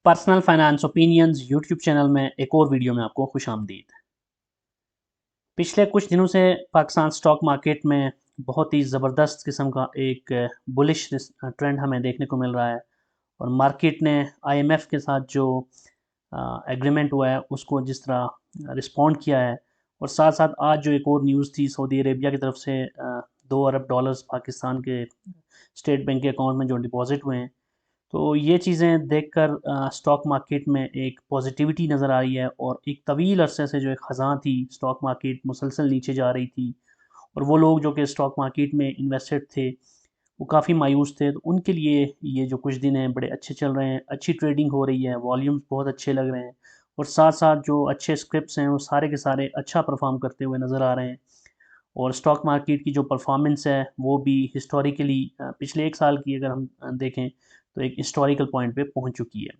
Personal finance opinions YouTube channel में एक और वीडियो में आपको खुशामदीद। पिछले कुछ दिनों से पाकिस्तान स्टॉक मार्केट में बहुत ही ज़बरदस्त किस्म का एक बुलिश ट्रेंड हमें देखने को मिल रहा है और मार्केट ने आईएमएफ के साथ जो एग्रीमेंट हुआ है उसको जिस तरह रिस्पॉन्ड किया है और साथ साथ आज जो एक और न्यूज़ थी सऊदी अरेबिया की तरफ से 2 अरब डॉलर्स पाकिस्तान के स्टेट बैंक के अकाउंट में जो डिपॉजिट हुए हैं, तो ये चीज़ें देखकर स्टॉक मार्केट में एक पॉजिटिविटी नज़र आ रही है और एक तवील अरसे से जो एक ख़ज़ां थी, स्टॉक मार्केट मुसलसल नीचे जा रही थी और वो लोग जो कि स्टॉक मार्केट में इन्वेस्टेड थे, वो काफ़ी मायूस थे। तो उनके लिए ये जो कुछ दिन हैं बड़े अच्छे चल रहे हैं, अच्छी ट्रेडिंग हो रही है, वॉल्यूम्स बहुत अच्छे लग रहे हैं और साथ-साथ जो अच्छे स्क्रिप्ट्स हैं, वो सारे के सारे अच्छा परफ़ॉर्म करते हुए नज़र आ रहे हैं। और स्टॉक मार्केट की जो परफॉर्मेंस है वो भी हिस्टोरिकली पिछले 1 साल की अगर हम देखें तो एक हिस्टोरिकल पॉइंट पे पहुंच चुकी है।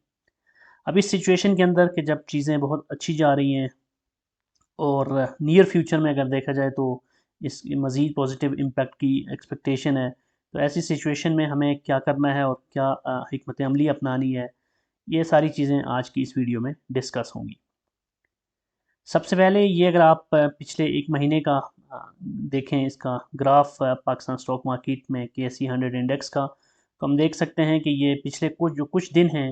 अब इस सिचुएशन के अंदर कि जब चीज़ें बहुत अच्छी जा रही हैं और नियर फ्यूचर में अगर देखा जाए तो इसकी मज़ीद पॉजिटिव इम्पैक्ट की एक्सपेक्टेशन है, तो ऐसी सिचुएशन में हमें क्या करना है और क्या हिकमत अमली अपनानी है, ये सारी चीज़ें आज की इस वीडियो में डिस्कस होंगी। सबसे पहले ये अगर आप पिछले 1 महीने का देखें इसका ग्राफ पाकिस्तान स्टॉक मार्केट में केएसई 100 इंडेक्स का, तो हम देख सकते हैं कि ये पिछले कुछ दिन हैं,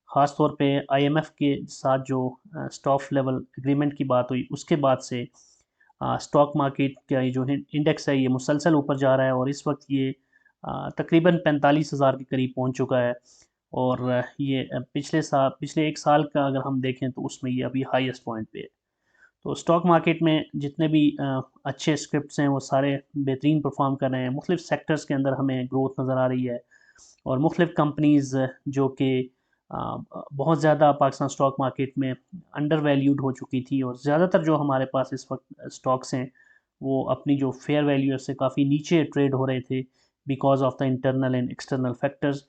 ख़ास तौर पे आईएमएफ के साथ जो स्टॉक लेवल एग्रीमेंट की बात हुई, उसके बाद से स्टॉक मार्केट का ये जो इंडेक्स है, ये मुसलसल ऊपर जा रहा है और इस वक्त ये तकरीबन 45,000 के करीब पहुंच चुका है और ये पिछले 1 साल का अगर हम देखें तो उसमें ये अभी हाईएस्ट पॉइंट पे है। तो स्टॉक मार्केट में जितने भी अच्छे स्क्रिप्ट्स हैं वो सारे बेहतरीन परफॉर्म कर रहे हैं। मुख्तलिफ सेक्टर्स के अंदर हमें ग्रोथ नज़र आ रही है और मुख्तलिफ कंपनीज़ जो कि बहुत ज़्यादा पाकिस्तान स्टॉक मार्केट में अंडर वैल्यूड हो चुकी थी और ज़्यादातर जो हमारे पास इस वक्त स्टॉक्स हैं वो अपनी जो फेयर वैल्यू से काफ़ी नीचे ट्रेड हो रहे थे because of the internal and external factors.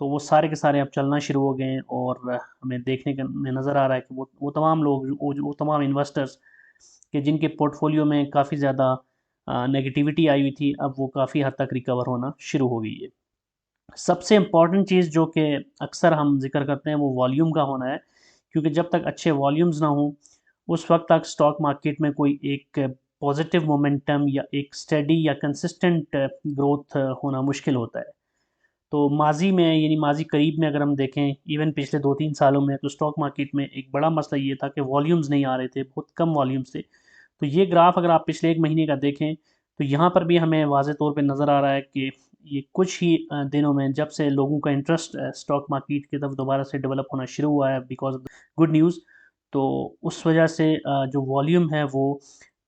तो वो सारे के सारे अब चलना शुरू हो गए हैं और हमें देखने का में नज़र आ रहा है कि वो तमाम लोग वो तमाम इन्वेस्टर्स कि जिनके पोर्टफोलियो में काफ़ी ज़्यादा नेगेटिविटी आई हुई थी, अब वो काफ़ी हद तक रिकवर होना शुरू हो गई है। सबसे इम्पॉर्टेंट चीज़ जो कि अक्सर हम ज़िक्र करते हैं वो वॉल्यूम का होना है, क्योंकि जब तक अच्छे वॉल्यूम्स ना हों, उस वक़्त तक स्टॉक मार्केट में कोई एक पॉजिटिव मोमेंटम या एक स्टेडी या कंसिस्टेंट ग्रोथ होना मुश्किल होता है। तो माज़ी में यानी माज़ी करीब में अगर हम देखें, इवन पिछले 2-3 सालों में, तो स्टॉक मार्केट में एक बड़ा मसला ये था कि वॉल्यूम्स नहीं आ रहे थे, बहुत कम वॉल्यूम्स थे। तो ये ग्राफ अगर आप पिछले 1 महीने का देखें, तो यहाँ पर भी हमें वाज़े तौर पे नज़र आ रहा है कि ये कुछ ही दिनों में जब से लोगों का इंटरेस्ट स्टॉक मार्केट की तरफ दोबारा से डेवलप होना शुरू हुआ है बिकॉज़ ऑफ गुड न्यूज़, तो उस वजह से जो वॉल्यूम है वो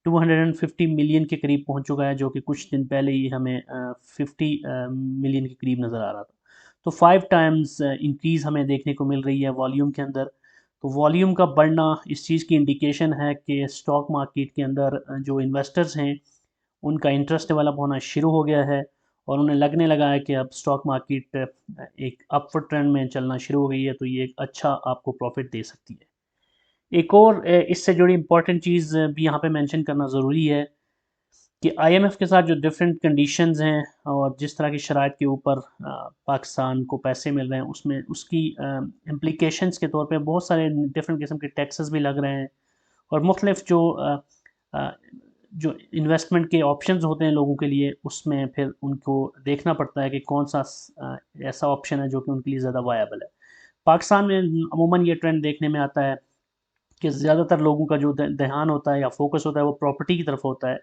250 मिलियन के करीब पहुंच चुका है, जो कि कुछ दिन पहले ही हमें 50 मिलियन के करीब नज़र आ रहा था। तो 5 टाइम्स इंक्रीज़ हमें देखने को मिल रही है वॉल्यूम के अंदर। तो वॉल्यूम का बढ़ना इस चीज़ की इंडिकेशन है कि स्टॉक मार्केट के अंदर जो इन्वेस्टर्स हैं, उनका इंटरेस्ट डेवलप होना शुरू हो गया है और उन्हें लगने लगा है कि अब स्टॉक मार्केट एक अपवर्ड ट्रेंड में चलना शुरू हो गई है, तो ये एक अच्छा आपको प्रॉफ़िट दे सकती है। एक और इससे जुड़ी इम्पोर्टेंट चीज़ भी यहाँ पे मेंशन करना ज़रूरी है कि आईएमएफ के साथ जो डिफरेंट कंडीशंस हैं और जिस तरह की शराइत के ऊपर पाकिस्तान को पैसे मिल रहे हैं, उसमें उसकी इम्प्लीकेशंस के तौर पे बहुत सारे डिफरेंट किस्म के टैक्सेस भी लग रहे हैं और मुख्तलिफ अ, जो इन्वेस्टमेंट के ऑप्शंस होते हैं लोगों के लिए, उसमें फिर उनको देखना पड़ता है कि कौन सा ऐसा ऑप्शन है जो कि उनके लिए ज़्यादा वायबल है। पाकिस्तान में अमूमन ये ट्रेंड देखने में आता है कि ज़्यादातर लोगों का जो ध्यान होता है या फोकस होता है वो प्रॉपर्टी की तरफ होता है।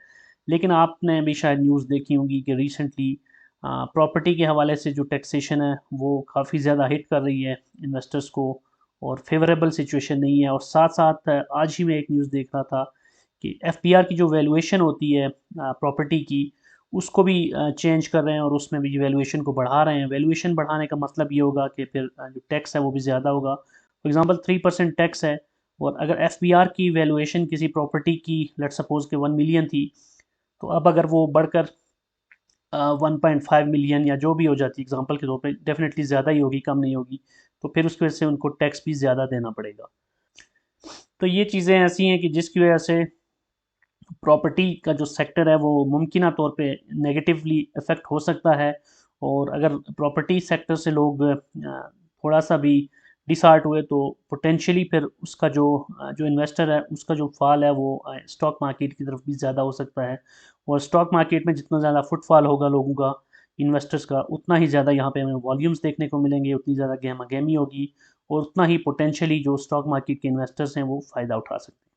लेकिन आपने भी शायद न्यूज़ देखी होंगी कि रिसेंटली प्रॉपर्टी के हवाले से जो टैक्सेशन है वो काफ़ी ज़्यादा हिट कर रही है इन्वेस्टर्स को और फेवरेबल सिचुएशन नहीं है। और साथ-साथ आज ही मैं एक न्यूज़ देख रहा था कि एफपीआर की जो वैल्यूएशन होती है प्रॉपर्टी की, उसको भी चेंज कर रहे हैं और उसमें भी वैल्यूएशन को बढ़ा रहे हैं। वैल्यूएशन बढ़ाने का मतलब ये होगा कि फिर जो टैक्स है वो भी ज़्यादा होगा। फॉर एग्ज़ाम्पल 3% टैक्स है और अगर एफबीआर की वैल्यूएशन किसी प्रॉपर्टी की लेट्स सपोज के 1 मिलियन थी, तो अब अगर वो बढ़कर 1.5 मिलियन या जो भी हो जाती है एग्जांपल के तौर पे, डेफिनेटली ज़्यादा ही होगी, कम नहीं होगी, तो फिर उसकी वजह से उनको टैक्स भी ज़्यादा देना पड़ेगा। तो ये चीज़ें ऐसी हैं कि जिसकी वजह से प्रॉपर्टी का जो सेक्टर है वो मुमकिना तौर पे नेगेटिवली इफ़ेक्ट हो सकता है और अगर प्रॉपर्टी सेक्टर से लोग थोड़ा सा भी डिसहार्ट हुए तो पोटेंशियली फिर उसका जो इन्वेस्टर है उसका जो फॉल है वो स्टॉक मार्केट की तरफ भी ज़्यादा हो सकता है। और स्टॉक मार्केट में जितना ज़्यादा फुटफॉल होगा लोगों का, इन्वेस्टर्स का, उतना ही ज़्यादा यहाँ पे हमें वॉल्यूम्स देखने को मिलेंगे, उतनी ज़्यादा गहमा-गहमी होगी और उतना ही पोटेंशियली जो स्टॉक मार्केट के इन्वेस्टर्स हैं वो फ़ायदा उठा सकते हैं।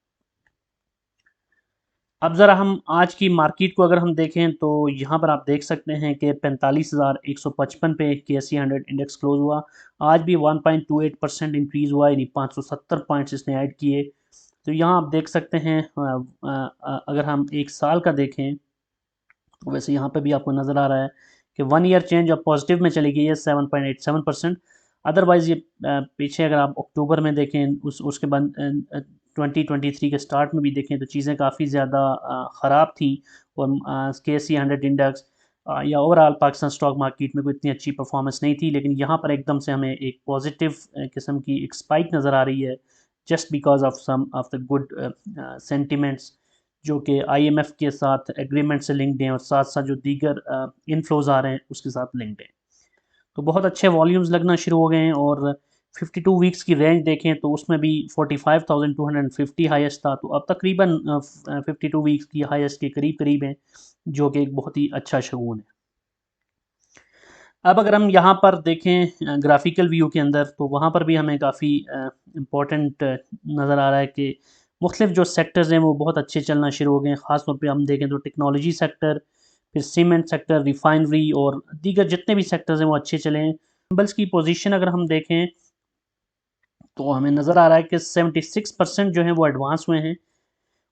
अब ज़रा हम आज की मार्केट को अगर हम देखें तो यहाँ पर आप देख सकते हैं कि 45,155 पे केएसई 100 इंडेक्स क्लोज हुआ। आज भी 1.28% इंक्रीज़ हुआ, यानी 570 पॉइंट्स इसने ऐड किए। तो यहाँ आप देख सकते हैं अगर हम 1 साल का देखें तो वैसे यहाँ पे भी आपको नज़र आ रहा है कि 1 ईयर चेंज अब पॉजिटिव में चली गई है 7.87%। अदरवाइज़ ये पीछे अगर आप अक्टूबर में देखें उसके बाद 2023 के स्टार्ट में भी देखें तो चीज़ें काफ़ी ज़्यादा ख़राब थी और केएसई 100 इंडेक्स या ओवरऑल पाकिस्तान स्टॉक मार्केट में कोई इतनी अच्छी परफॉर्मेंस नहीं थी, लेकिन यहाँ पर एकदम से हमें एक पॉजिटिव किस्म की एक स्पाइक नज़र आ रही है just because of some of the good sentiments जो कि आईएमएफ के साथ एग्रीमेंट से लिंक्ड हैं और साथ साथ जो दीगर इनफ्लोज आ रहे हैं उसके साथ लिंक्ड हैं। तो बहुत अच्छे वॉल्यूम्स लगना शुरू हो गए हैं और 52 वीक्स की रेंज देखें तो उसमें भी 45,250 हाईएस्ट था, तो अब तकरीबन 52 वीक्स की हाईएस्ट के करीब करीब हैं, जो कि एक बहुत ही अच्छा शगुन है। अब अगर हम यहाँ पर देखें ग्राफिकल व्यू के अंदर तो वहाँ पर भी हमें काफ़ी इम्पोर्टेंट नज़र आ रहा है कि मुख्तलिफ जो सेक्टर्स हैं वो बहुत अच्छे चलना शुरू हो गए हैं। ख़ास तौर पे हम देखें तो टेक्नोलॉजी सेक्टर, फिर सीमेंट सेक्टर, रिफाइनरी और दीगर जितने भी सेक्टर्स हैं वो अच्छे चले हैं। बल्स की पोजीशन अगर हम देखें तो हमें नज़र आ रहा है कि 76% जो है वो एडवांस हुए हैं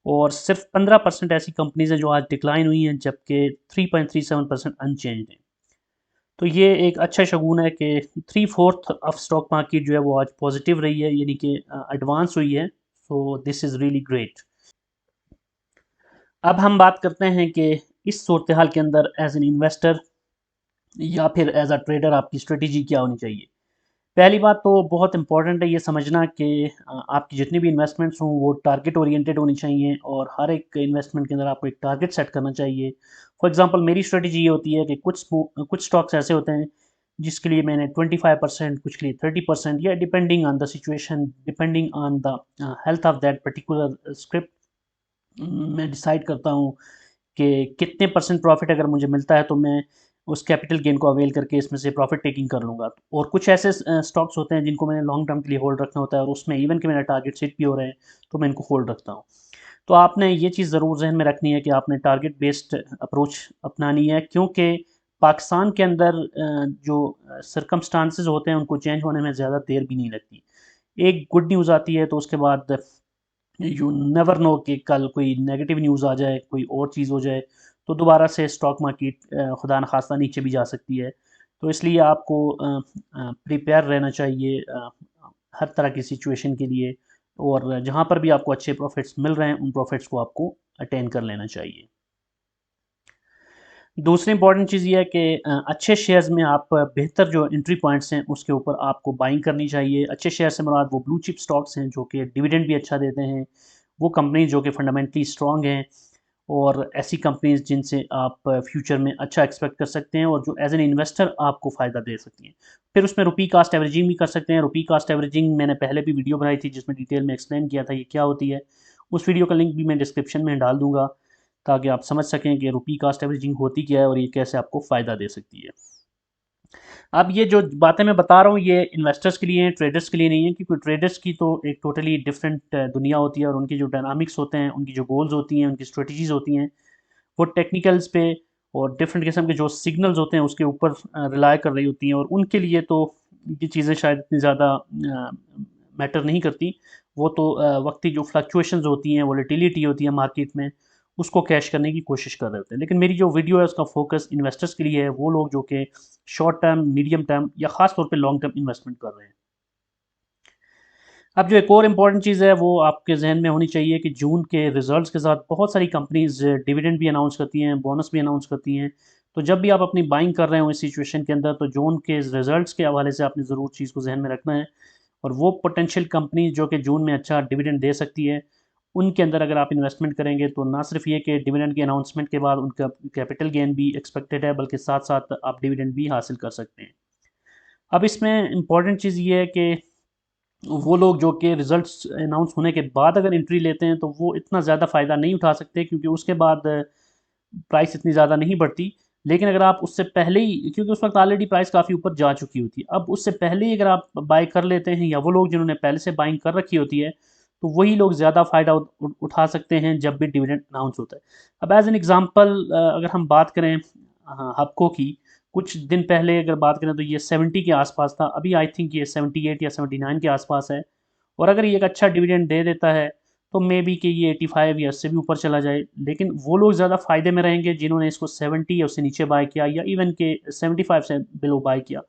और सिर्फ 15% ऐसी कंपनीज़ हैं जो आज डिक्लाइन हुई हैं, जबकि 3.37% अनचेंज हैं। तो ये एक अच्छा शगुन है कि 3/4 ऑफ स्टॉक मार्केट जो है वो आज पॉजिटिव रही है, यानी कि एडवांस हुई है। So this is really great. अब हम बात करते हैं कि इस सूरत हाल के अंदर एज एन इन्वेस्टर या फिर एज अ ट्रेडर आपकी स्ट्रेटजी क्या होनी चाहिए। पहली बात तो बहुत इंपॉर्टेंट है ये समझना कि आपकी जितनी भी इन्वेस्टमेंट्स हों वो टारगेट ओरिएंटेड होनी चाहिए और हर एक इन्वेस्टमेंट के अंदर आपको एक टारगेट सेट करना चाहिए। फॉर एग्जांपल मेरी स्ट्रेटजी ये होती है कि कुछ स्टॉक्स ऐसे होते हैं जिसके लिए मैंने 25%, कुछ के लिए 30% या depending on the situation, depending on the health of that particular script, मैं डिसाइड करता हूँ कि कितने परसेंट प्रॉफिट अगर मुझे मिलता है तो मैं उस कैपिटल गेन को अवेल करके इसमें से प्रॉफिट टेकिंग कर लूँगा। और कुछ ऐसे स्टॉक्स होते हैं जिनको मैंने लॉन्ग टर्म के लिए होल्ड रखना होता है और उसमें इवन कि मेरा टारगेट हिट भी हो रहे हैं तो मैं इनको होल्ड रखता हूँ। तो आपने ये चीज़ ज़रूर ज़हन में रखनी है कि आपने टारगेट बेस्ड अप्रोच अपनानी है, क्योंकि पाकिस्तान के अंदर जो सर्कमस्टांसेस होते हैं उनको चेंज होने में ज़्यादा देर भी नहीं लगती। एक गुड न्यूज़ आती है तो उसके बाद यू नेवर नो कि कल कोई नेगेटिव न्यूज़ आ जाए, कोई और चीज़ हो जाए, तो दोबारा से स्टॉक मार्केट खुदा न खास्ता नीचे भी जा सकती है। तो इसलिए आपको प्रिपेयर रहना चाहिए हर तरह की सिचुएशन के लिए और जहाँ पर भी आपको अच्छे प्रॉफ़िट्स मिल रहे हैं, उन प्रॉफ़िट्स को आपको अटेन कर लेना चाहिए। दूसरी इंपॉर्टेंट चीज़ ये है कि अच्छे शेयर्स में आप बेहतर जो एंट्री पॉइंट्स हैं उसके ऊपर आपको बाइंग करनी चाहिए। अच्छे शेयर से मुराद वो ब्लू चिप स्टॉक्स हैं जो कि डिविडेंड भी अच्छा देते हैं, वो कंपनीज़ जो कि फंडामेंटली स्ट्रॉन्ग हैं और ऐसी कंपनीज़ जिनसे आप फ्यूचर में अच्छा एक्सपेक्ट कर सकते हैं और जो एज़ एन इन्वेस्टर आपको फ़ायदा दे सकती हैं। फिर उसमें रुपी कास्ट एवरेजिंग भी कर सकते हैं। रुपी कास्ट एवरेजिंग मैंने पहले भी वीडियो बनाई थी जिसमें डिटेल में एक्सप्लेन किया था ये क्या होती है। उस वीडियो का लिंक भी मैं डिस्क्रिप्शन में डाल दूँगा ताकि आप समझ सकें कि रुपी कास्ट एवरेजिंग होती क्या है और ये कैसे आपको फ़ायदा दे सकती है। अब ये जो बातें मैं बता रहा हूँ ये इन्वेस्टर्स के लिए हैं, ट्रेडर्स के लिए नहीं है, क्योंकि ट्रेडर्स की तो एक टोटली डिफरेंट दुनिया होती है और उनके जो डायनामिक्स होते हैं, उनकी जो गोल्स होती हैं, उनकी स्ट्रेटजीज़ होती हैं, वो टेक्निकल्स पे और डिफरेंट किस्म के जो सिग्नल्स होते हैं उसके ऊपर रिलाय कर रही होती हैं और उनके लिए तो ये चीज़ें शायद इतनी ज़्यादा मैटर नहीं करती। वो तो वक़्ती जो फ्लक्चुएशंस होती हैं, वोलेटिलिटी होती है मार्केट में, उसको कैश करने की कोशिश कर रहे होते हैं। लेकिन मेरी जो वीडियो है उसका फ़ोकस इन्वेस्टर्स के लिए है, वो लोग जो कि शॉर्ट टर्म, मीडियम टर्म या ख़ास तौर पे लॉन्ग टर्म इन्वेस्टमेंट कर रहे हैं। अब जो एक और इम्पॉर्टेंट चीज़ है वो आपके ज़हन में होनी चाहिए कि जून के रिज़ल्ट्स के साथ बहुत सारी कंपनीज़ डिविडेंड भी अनाउंस करती हैं, बोनस भी अनाउंस करती हैं। तो जब भी आप अपनी बाइंग कर रहे हो इस सिचुएशन के अंदर तो जून के रिज़ल्ट्स के हवाले से आपने ज़रूर चीज़ को ज़हन में रखना है और वो पोटेंशियल कंपनी जो कि जून में अच्छा डिविडेंड दे सकती है, उनके अंदर अगर आप इन्वेस्टमेंट करेंगे तो ना सिर्फ ये कि डिविडेंड के अनाउंसमेंट के बाद उनका कैपिटल गेन भी एक्सपेक्टेड है, बल्कि साथ-साथ आप डिविडेंड भी हासिल कर सकते हैं। अब इसमें इम्पॉर्टेंट चीज़ ये है कि वो लोग जो कि रिज़ल्ट्स अनाउंस होने के बाद अगर एंट्री लेते हैं तो वो इतना ज़्यादा फ़ायदा नहीं उठा सकते, क्योंकि उसके बाद प्राइस इतनी ज़्यादा नहीं बढ़ती। लेकिन अगर आप उससे पहले ही, क्योंकि उस वक़्त ऑलरेडी प्राइस काफ़ी ऊपर जा चुकी होती है, अब उससे पहले ही अगर आप बाय कर लेते हैं, या वो लोग जिन्होंने पहले से बाइंग कर रखी होती है, तो वही लोग ज़्यादा फ़ायदा उठा सकते हैं जब भी डिविडेंड अनाउंस होता है। अब एज़ एन एग्ज़ाम्पल अगर हम बात करें हबको की, कुछ दिन पहले अगर बात करें तो ये 70 के आसपास था, अभी आई थिंक ये 78 या 79 के आसपास है। और अगर ये एक अच्छा डिविडेंड दे देता है तो मे बी कि ये 85 या इससे भी ऊपर चला जाए। लेकिन वो लोग ज़्यादा फ़ायदे में रहेंगे जिन्होंने इसको 70 या उससे नीचे बाय किया, या इवन के 75 से बिलो बाय किया।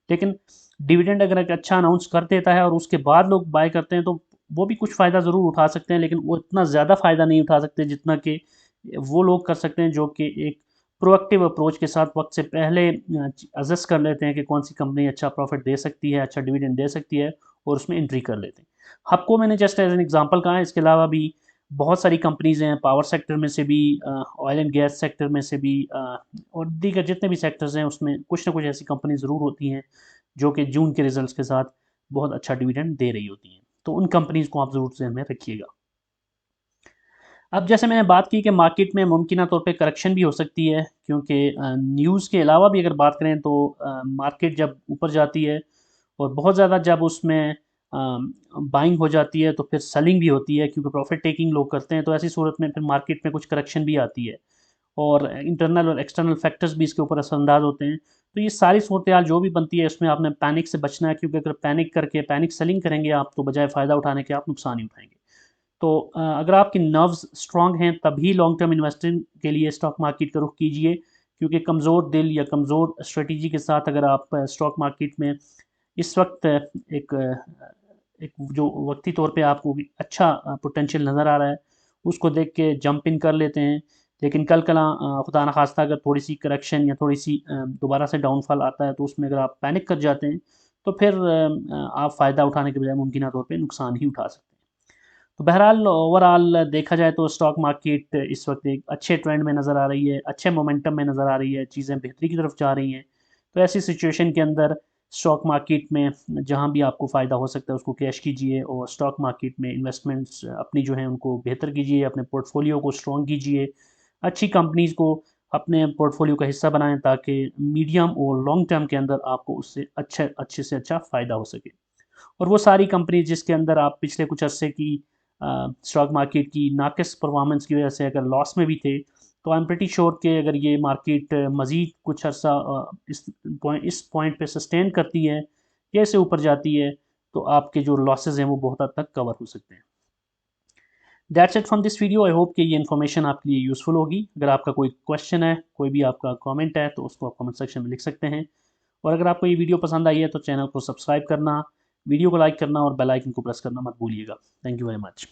लेकिन डिविडेंड अगर एक अच्छा अनाउंस कर देता है और उसके बाद लोग बाय करते हैं, तो वो भी कुछ फ़ायदा ज़रूर उठा सकते हैं, लेकिन वो इतना ज़्यादा फ़ायदा नहीं उठा सकते जितना कि वो लोग कर सकते हैं जो कि एक प्रोएक्टिव अप्रोच के साथ वक्त से पहले असेस कर लेते हैं कि कौन सी कंपनी अच्छा प्रॉफिट दे सकती है, अच्छा डिविडेंड दे सकती है, और उसमें एंट्री कर लेते हैं। हबको मैंने जस्ट एज एन एग्जांपल कहा है, इसके अलावा भी बहुत सारी कंपनीज़ हैं, पावर सेक्टर में से भी, ऑयल एंड गैस सेक्टर में से भी, और दीगर जितने भी सेक्टर्स हैं उसमें कुछ ना कुछ ऐसी कंपनी ज़रूर होती हैं जो कि जून के रिजल्ट्स के साथ बहुत अच्छा डिविडेंड दे रही होती हैं। तो उन कंपनीज़ को आप ज़रूर ध्यान में रखिएगा। अब जैसे मैंने बात की कि मार्केट में मुमकिन तौर पे करेक्शन भी हो सकती है, क्योंकि न्यूज़ के अलावा भी अगर बात करें तो मार्केट जब ऊपर जाती है और बहुत ज़्यादा जब उसमें बाइंग हो जाती है तो फिर सेलिंग भी होती है, क्योंकि प्रॉफिट टेकिंग लोग करते हैं, तो ऐसी सूरत में फिर मार्केट में कुछ करेक्शन भी आती है, और इंटरनल और एक्सटर्नल फैक्टर्स भी इसके ऊपर असरअंदाज होते हैं। तो ये सारी सूरत जो भी बनती है इसमें आपने पैनिक से बचना है, क्योंकि अगर पैनिक करके पैनिक सेलिंग करेंगे आप, तो बजाय फ़ायदा उठाने के आप नुकसान ही उठाएंगे। तो अगर आपकी नर्व्स स्ट्रॉन्ग हैं तभी लॉन्ग टर्म इन्वेस्टिंग के लिए स्टॉक मार्केट का रुख कीजिए, क्योंकि कमज़ोर दिल या कमज़ोर स्ट्रेटजी के साथ अगर आप स्टॉक मार्केट में इस वक्त एक एक जो वक्ती तौर पे आपको अच्छा पोटेंशियल नज़र आ रहा है, उसको देख के जंप इन कर लेते हैं, लेकिन कल कला खुदा न खास्ता अगर थोड़ी सी करेक्शन या थोड़ी सी दोबारा से डाउनफॉल आता है, तो उसमें अगर आप पैनिक कर जाते हैं तो फिर आप फ़ायदा उठाने के बजाय मुमकिन तौर पे नुकसान ही उठा सकते हैं। तो बहरहाल ओवरऑल देखा जाए तो स्टॉक मार्केट इस वक्त एक अच्छे ट्रेंड में नज़र आ रही है, अच्छे मोमेंटम में नज़र आ रही है, चीज़ें बेहतरी की तरफ जा रही हैं। तो ऐसी सिचुएशन के अंदर स्टॉक मार्केट में जहाँ भी आपको फ़ायदा हो सकता है उसको कैश कीजिए, और स्टॉक मार्केट में इन्वेस्टमेंट्स अपनी जो हैं उनको बेहतर कीजिए, अपने पोर्टफोलियो को स्ट्रॉन्ग कीजिए, अच्छी कंपनीज़ को अपने पोर्टफोलियो का हिस्सा बनाएं, ताकि मीडियम और लॉन्ग टर्म के अंदर आपको उससे अच्छे से अच्छा फ़ायदा हो सके। और वो सारी कंपनी जिसके अंदर आप पिछले कुछ अरसे की स्टॉक मार्केट की नाक़िस परफ़ॉर्मेंस की वजह से अगर लॉस में भी थे, तो आई एम प्रीटी श्योर कि अगर ये मार्केट मज़ीद कुछ अरसा इस पॉइंट पे सस्टेन करती है या इससे ऊपर जाती है, तो आपके जो लॉसेस हैं वो बहुत हद तक कवर हो सकते हैं। That's it from this video. I hope कि ये इन्फॉर्मेशन आपके लिए यूज़फुल होगी। अगर आपका कोई क्वेश्चन है, कोई भी आपका कमेंट है, तो उसको आप कमेंट सेक्शन में लिख सकते हैं। और अगर आपको ये वीडियो पसंद आई है तो चैनल को सब्सक्राइब करना, वीडियो को लाइक करना और बेल आइकन को प्रेस करना मत भूलिएगा। Thank you very much.